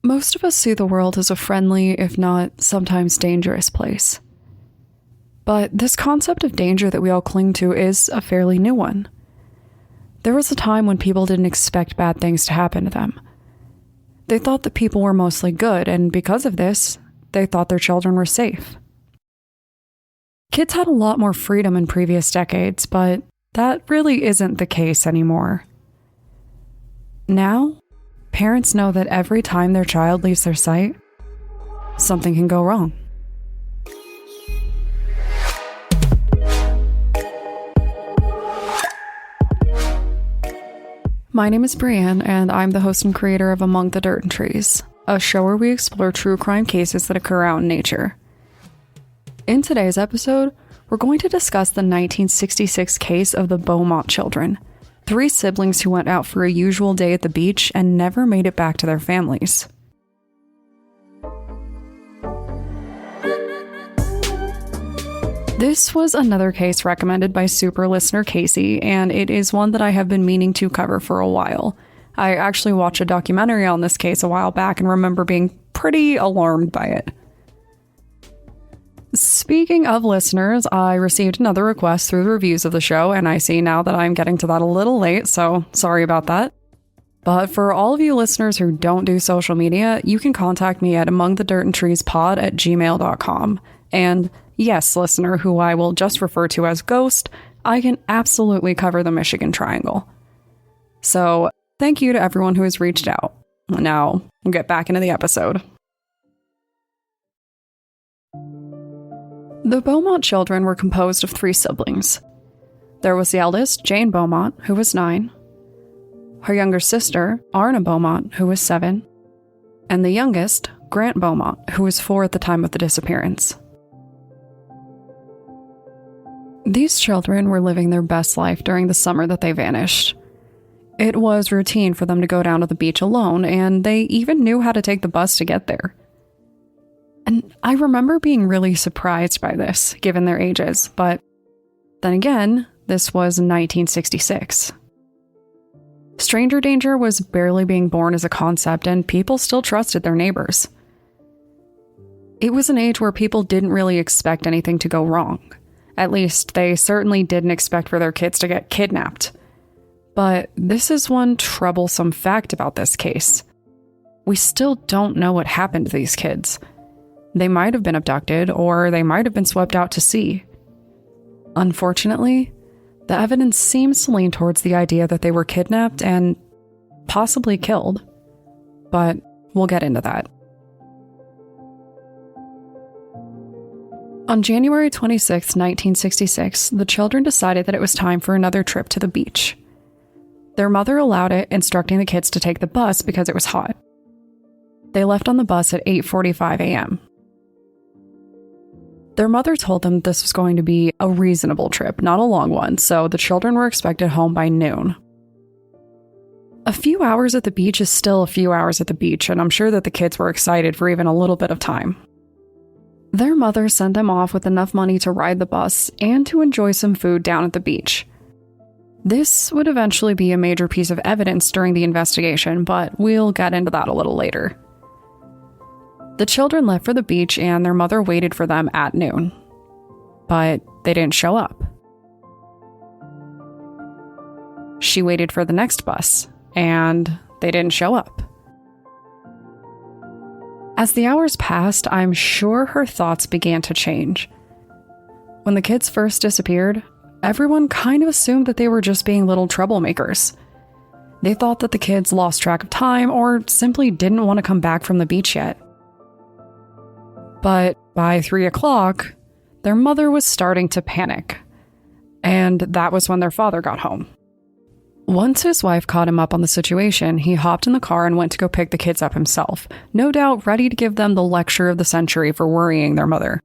Most of us see the world as a friendly, if not sometimes dangerous place. But this concept of danger that we all cling to is a fairly new one. There was a time when people didn't expect bad things to happen to them. They thought that people were mostly good, and because of this, they thought their children were safe. Kids had a lot more freedom in previous decades, but that really isn't the case anymore. Now, parents know that every time their child leaves their sight, something can go wrong. My name is Brianne, and I'm the host and creator of Among the Dirt and Trees, a show where we explore true crime cases that occur out in nature. In today's episode, we're going to discuss the 1966 case of the Beaumont children, 3 siblings who went out for a usual day at the beach and never made it back to their families. This was another case recommended by super listener Casey, and it is one that I have been meaning to cover for a while. I actually watched a documentary on this case a while back and remember being pretty alarmed by it. Speaking of listeners, I received another request through the reviews of the show, and I see now that I'm getting to that a little late, so sorry about that. But for all of you listeners who don't do social media, you can contact me at amongthedirtandtreespod@gmail.com. And yes, listener who I will just refer to as Ghost, I can absolutely cover the Michigan Triangle. So thank you to everyone who has reached out. Now, we'll get back into the episode. The Beaumont children were composed of 3 siblings. There was the eldest, Jane Beaumont, who was 9, her younger sister, Arna Beaumont, who was 7, and the youngest, Grant Beaumont, who was 4 at the time of the disappearance. These children were living their best life during the summer that they vanished. It was routine for them to go down to the beach alone, and they even knew how to take the bus to get there. And I remember being really surprised by this, given their ages, but then again, this was 1966. Stranger danger was barely being born as a concept, and people still trusted their neighbors. It was an age where people didn't really expect anything to go wrong. At least, they certainly didn't expect for their kids to get kidnapped. But this is one troublesome fact about this case. We still don't know what happened to these kids. They might have been abducted, or they might have been swept out to sea. Unfortunately, the evidence seems to lean towards the idea that they were kidnapped and possibly killed. But we'll get into that. On January 26, 1966, the children decided that it was time for another trip to the beach. Their mother allowed it, instructing the kids to take the bus because it was hot. They left on the bus at 8:45 a.m. Their mother told them this was going to be a reasonable trip, not a long one, so the children were expected home by noon. A few hours at the beach is still a few hours at the beach, and I'm sure that the kids were excited for even a little bit of time. Their mother sent them off with enough money to ride the bus and to enjoy some food down at the beach. This would eventually be a major piece of evidence during the investigation, but we'll get into that a little later. The children left for the beach and their mother waited for them at noon. But they didn't show up. She waited for the next bus, and they didn't show up. As the hours passed, I'm sure her thoughts began to change. When the kids first disappeared, everyone kind of assumed that they were just being little troublemakers. They thought that the kids lost track of time or simply didn't want to come back from the beach yet. But by 3 o'clock, their mother was starting to panic. And that was when their father got home. Once his wife caught him up on the situation, he hopped in the car and went to go pick the kids up himself, no doubt ready to give them the lecture of the century for worrying their mother.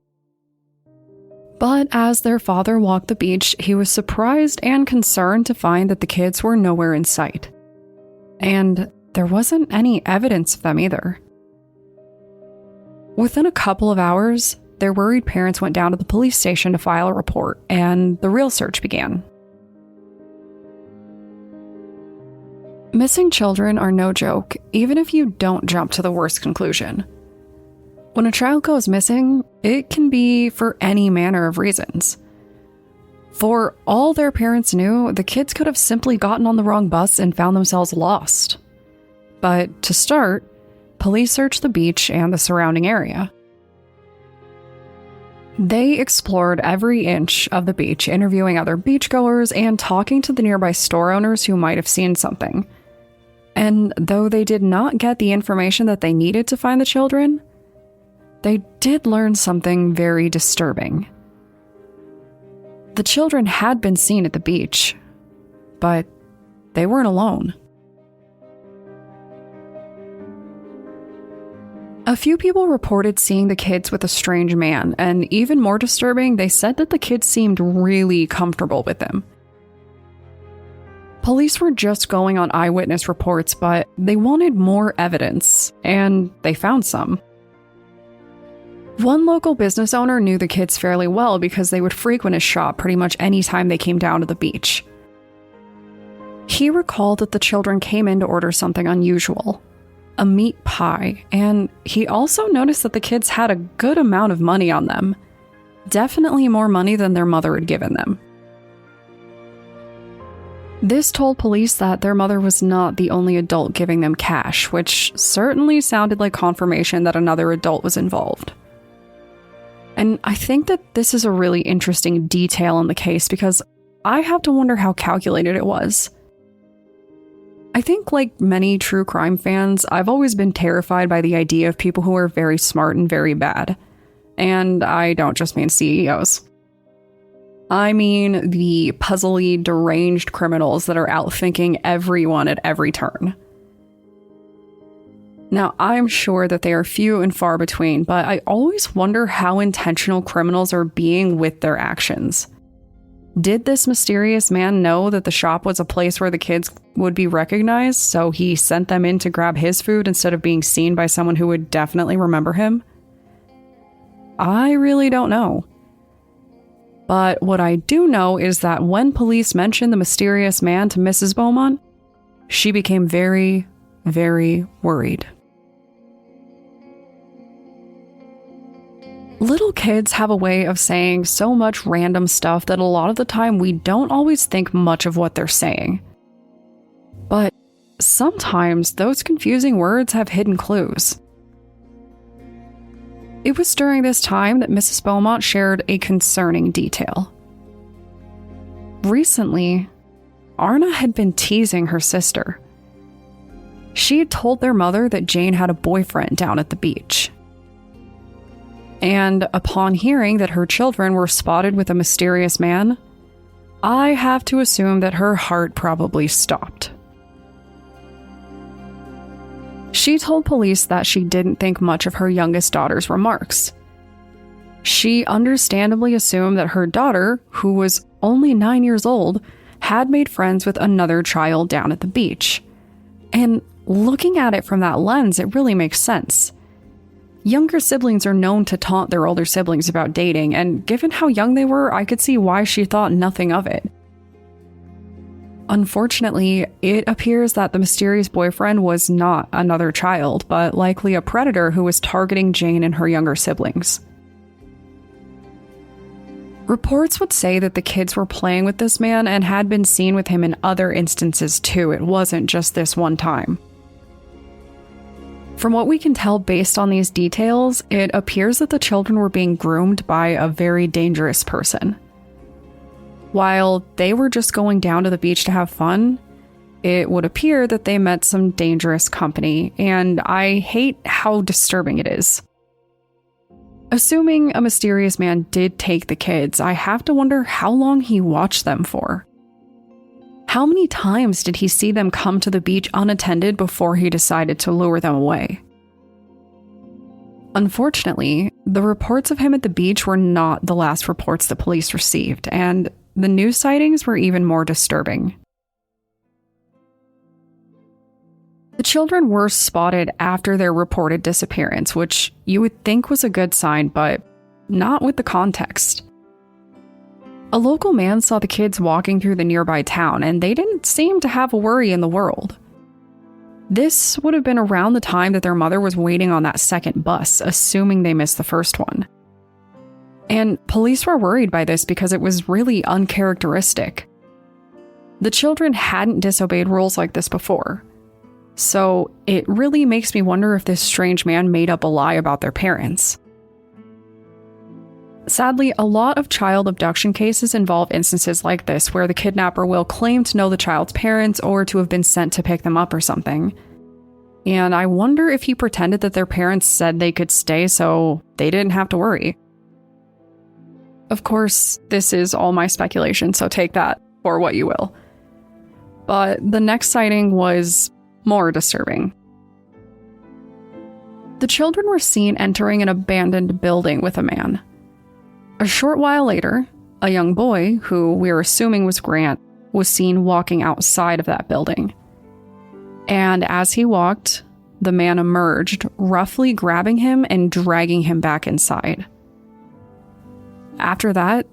But as their father walked the beach, he was surprised and concerned to find that the kids were nowhere in sight. And there wasn't any evidence of them either. Within a couple of hours, their worried parents went down to the police station to file a report, and the real search began. Missing children are no joke, even if you don't jump to the worst conclusion. When a child goes missing, it can be for any manner of reasons. For all their parents knew, the kids could have simply gotten on the wrong bus and found themselves lost. But to start, police searched the beach and the surrounding area. They explored every inch of the beach, interviewing other beachgoers and talking to the nearby store owners who might have seen something. And though they did not get the information that they needed to find the children, they did learn something very disturbing. The children had been seen at the beach, but they weren't alone. A few people reported seeing the kids with a strange man, and even more disturbing, they said that the kids seemed really comfortable with them. Police were just going on eyewitness reports, but they wanted more evidence, and they found some. One local business owner knew the kids fairly well because they would frequent his shop pretty much any time they came down to the beach. He recalled that the children came in to order something unusual, a meat pie, and he also noticed that the kids had a good amount of money on them, definitely more money than their mother had given them. This told police that their mother was not the only adult giving them cash, which certainly sounded like confirmation that another adult was involved. And I think that this is a really interesting detail in the case because I have to wonder how calculated it was. I think, like many true crime fans, I've always been terrified by the idea of people who are very smart and very bad. And I don't just mean CEOs. I mean the puzzly, deranged criminals that are outthinking everyone at every turn. Now, I'm sure that they are few and far between, but I always wonder how intentional criminals are being with their actions. Did this mysterious man know that the shop was a place where the kids would be recognized, so he sent them in to grab his food instead of being seen by someone who would definitely remember him? I really don't know. But what I do know is that when police mentioned the mysterious man to Mrs. Beaumont, she became very, very worried. Little kids have a way of saying so much random stuff that a lot of the time we don't always think much of what they're saying. But sometimes those confusing words have hidden clues. It was during this time that Mrs. Beaumont shared a concerning detail. Recently, Arna had been teasing her sister. She had told their mother that Jane had a boyfriend down at the beach. And upon hearing that her children were spotted with a mysterious man, I have to assume that her heart probably stopped. She told police that she didn't think much of her youngest daughter's remarks. She understandably assumed that her daughter, who was only 9 years old, had made friends with another child down at the beach. And looking at it from that lens, it really makes sense. Younger siblings are known to taunt their older siblings about dating, and given how young they were, I could see why she thought nothing of it. Unfortunately, it appears that the mysterious boyfriend was not another child, but likely a predator who was targeting Jane and her younger siblings. Reports would say that the kids were playing with this man and had been seen with him in other instances too. It wasn't just this one time. From what we can tell based on these details, it appears that the children were being groomed by a very dangerous person. While they were just going down to the beach to have fun, it would appear that they met some dangerous company, and I hate how disturbing it is. Assuming a mysterious man did take the kids, I have to wonder how long he watched them for. How many times did he see them come to the beach unattended before he decided to lure them away? Unfortunately, the reports of him at the beach were not the last reports the police received, and the new sightings were even more disturbing. The children were spotted after their reported disappearance, which you would think was a good sign, but not with the context. A local man saw the kids walking through the nearby town, and they didn't seem to have a worry in the world. This would have been around the time that their mother was waiting on that second bus, assuming they missed the first one. And police were worried by this because it was really uncharacteristic. The children hadn't disobeyed rules like this before. So it really makes me wonder if this strange man made up a lie about their parents. Sadly, a lot of child abduction cases involve instances like this where the kidnapper will claim to know the child's parents or to have been sent to pick them up or something. And I wonder if he pretended that their parents said they could stay so they didn't have to worry. Of course, this is all my speculation, so take that for what you will. But the next sighting was more disturbing. The children were seen entering an abandoned building with a man. A short while later, a young boy, who we're assuming was Grant, was seen walking outside of that building. And as he walked, the man emerged, roughly grabbing him and dragging him back inside. After that,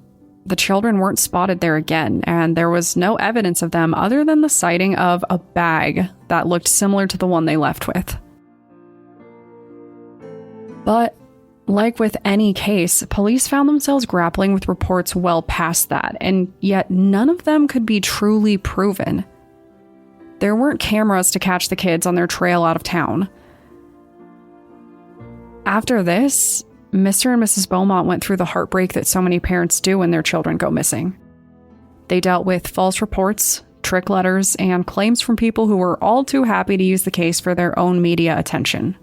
the children weren't spotted there again, and there was no evidence of them other than the sighting of a bag that looked similar to the one they left with. But like with any case, police found themselves grappling with reports well past that, and yet none of them could be truly proven. There weren't cameras to catch the kids on their trail out of town. After this, Mr. and Mrs. Beaumont went through the heartbreak that so many parents do when their children go missing. They dealt with false reports, trick letters, and claims from people who were all too happy to use the case for their own media attention.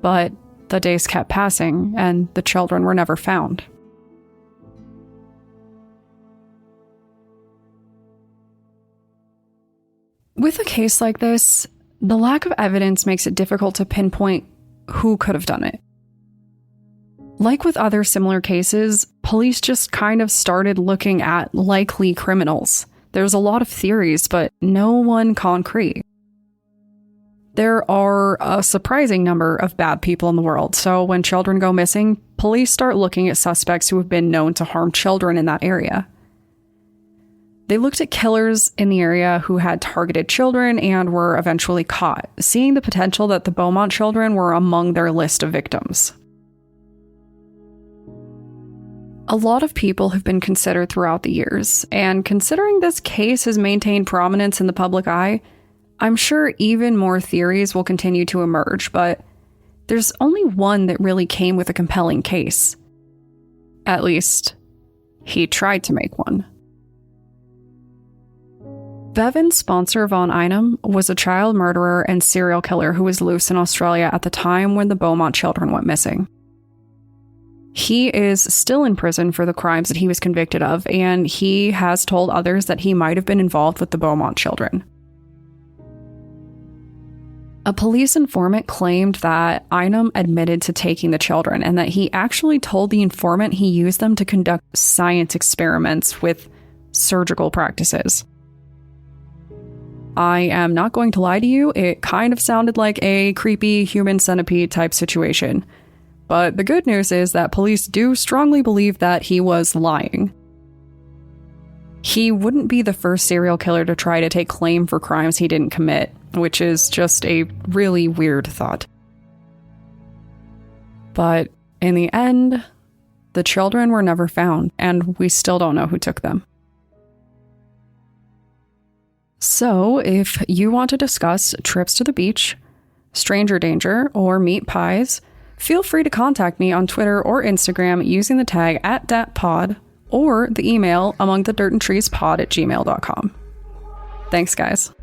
But the days kept passing, and the children were never found. With a case like this, the lack of evidence makes it difficult to pinpoint who could have done it. Like with other similar cases, police just kind of started looking at likely criminals. There's a lot of theories, but no one concrete. There are a surprising number of bad people in the world, so when children go missing, police start looking at suspects who have been known to harm children in that area. They looked at killers in the area who had targeted children and were eventually caught, seeing the potential that the Beaumont children were among their list of victims. A lot of people have been considered throughout the years, and considering this case has maintained prominence in the public eye, I'm sure even more theories will continue to emerge, but there's only one that really came with a compelling case. At least, he tried to make one. Bevan Spencer von Einem was a child murderer and serial killer who was loose in Australia at the time when the Beaumont children went missing. He is still in prison for the crimes that he was convicted of, and he has told others that he might have been involved with the Beaumont children. A police informant claimed that Einem admitted to taking the children and that he actually told the informant he used them to conduct science experiments with surgical practices. I am not going to lie to you, it kind of sounded like a creepy human centipede type situation. But the good news is that police do strongly believe that he was lying. He wouldn't be the first serial killer to try to take claim for crimes he didn't commit, which is just a really weird thought. But in the end, the children were never found, and we still don't know who took them. So, if you want to discuss trips to the beach, stranger danger, or meat pies, feel free to contact me on Twitter or Instagram using the tag @datpod or the email amongthedirtandtreespod@gmail.com. Thanks, guys.